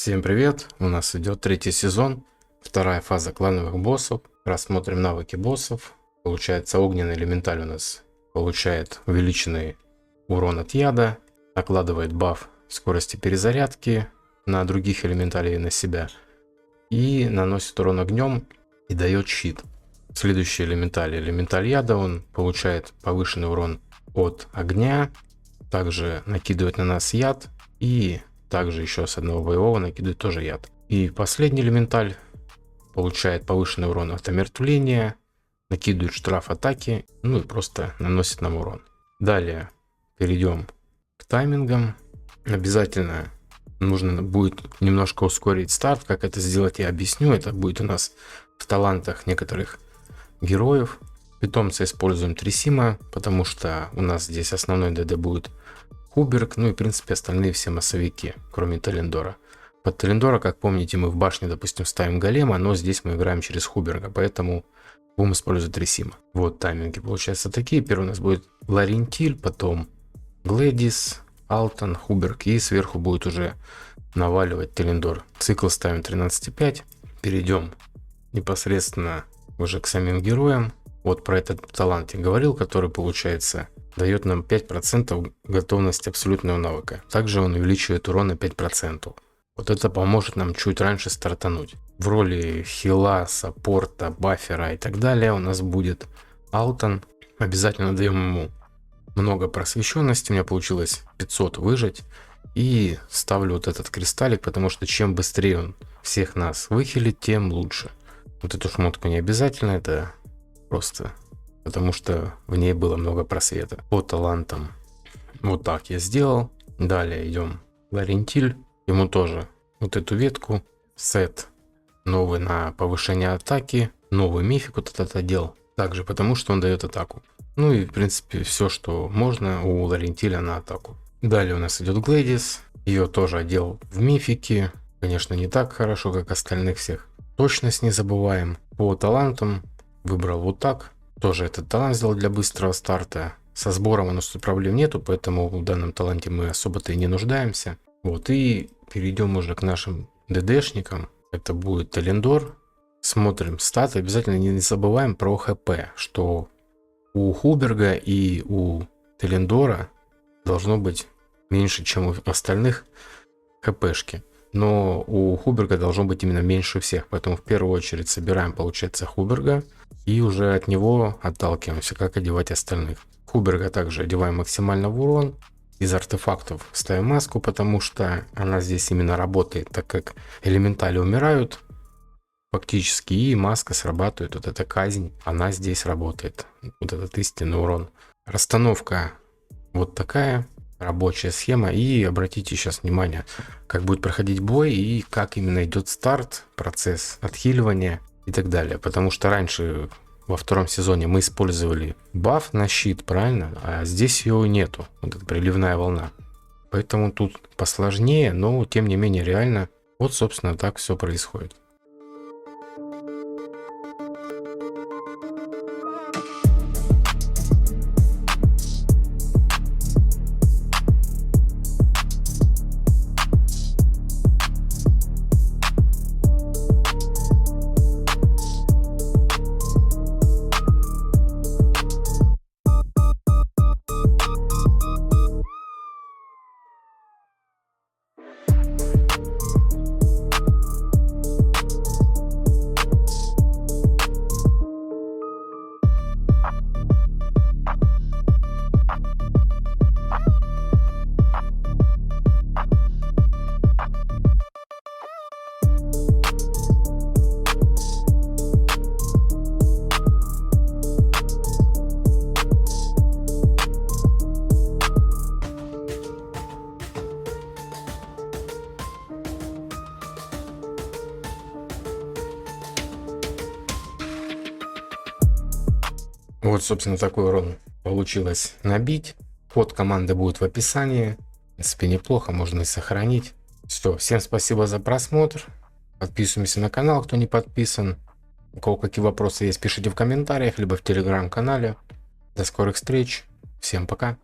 Всем привет! У нас идет третий сезон, вторая фаза клановых боссов. Рассмотрим навыки боссов. Получается, огненный элементаль у нас получает увеличенный урон от яда, накладывает баф скорости перезарядки на других элементалей и на себя, и наносит урон огнем и дает щит. Следующий элементаль, элементаль яда, он получает повышенный урон от огня, также накидывает на нас яд и также еще с одного боевого накидывает тоже яд. И последний элементаль получает повышенный урон от омертвления, накидывает штраф атаки, ну и просто наносит нам урон. Далее перейдем к таймингам. Обязательно нужно будет немножко ускорить старт. Как это сделать, я объясню. Это будет у нас в талантах некоторых героев. Питомца используем Трисима, потому что у нас здесь основной ДД будет Хуберг, ну и в принципе остальные все массовики, кроме Талендора. Под Талендора, как помните, мы в башне, допустим, ставим голема, но здесь мы играем через Хуберга, поэтому будем использовать Трисима. Вот тайминги получаются такие. Первый у нас будет Ларентиль, потом Глэдис, Алтон, Хуберг, и сверху будет уже наваливать Талендор. Цикл ставим 13,5. Перейдем непосредственно уже к самим героям. Вот про этот талант я говорил, который получается дает нам 5% готовности абсолютного навыка. Также он увеличивает урон на 5%. Вот это поможет нам чуть раньше стартануть. В роли хила, саппорта, бафера и так далее у нас будет Алтон. Обязательно даем ему много просвещенности. У меня получилось 500 выжить. И ставлю вот этот кристаллик, потому что чем быстрее он всех нас выхилит, тем лучше. Вот эту шмотку не обязательно, это просто потому что в ней было много просвета. По талантам вот так я сделал. Далее идем Ларентиль. Ему тоже вот эту ветку. Сет новый на повышение атаки. Новый мифик вот этот одел. Также потому что он дает атаку. Ну и в принципе все, что можно у Ларентиля на атаку. Далее у нас идет Глэдис. Ее тоже одел в мифике. Конечно, не так хорошо, как остальных всех. Точность не забываем. По талантам выбрал вот так. Тоже этот талант сделал для быстрого старта. Со сбором у нас тут проблем нету, поэтому в данном таланте мы особо-то и не нуждаемся. Вот, и перейдем уже к нашим ДДшникам. Это будет Талендор. Смотрим статы. Обязательно не забываем про ХП, что у Хуберга и у Талендора должно быть меньше, чем у остальных ХПшки. Но у Хуберга должно быть именно меньше всех. Поэтому в первую очередь собираем, получается, Хуберга. И уже от него отталкиваемся, как одевать остальных. Хуберга также одеваем максимально в урон. Из артефактов ставим маску, потому что она здесь именно работает, так как элементали умирают фактически, и маска срабатывает. Вот эта казнь, она здесь работает. Вот этот истинный урон. Расстановка вот такая. Рабочая схема. И обратите сейчас внимание, как будет проходить бой и как именно идет старт, процесс отхиливания и так далее. Потому что раньше во втором сезоне мы использовали баф на щит, правильно? А здесь его нету. Вот эта приливная волна. Поэтому тут посложнее, но тем не менее реально. Вот собственно так все происходит. Вот, собственно, такой урон получилось набить. Код команды будет в описании. В принципе, неплохо, можно и сохранить. Все, всем спасибо за просмотр. Подписываемся на канал, кто не подписан. У кого какие вопросы есть, пишите в комментариях, либо в телеграм-канале. До скорых встреч. Всем пока.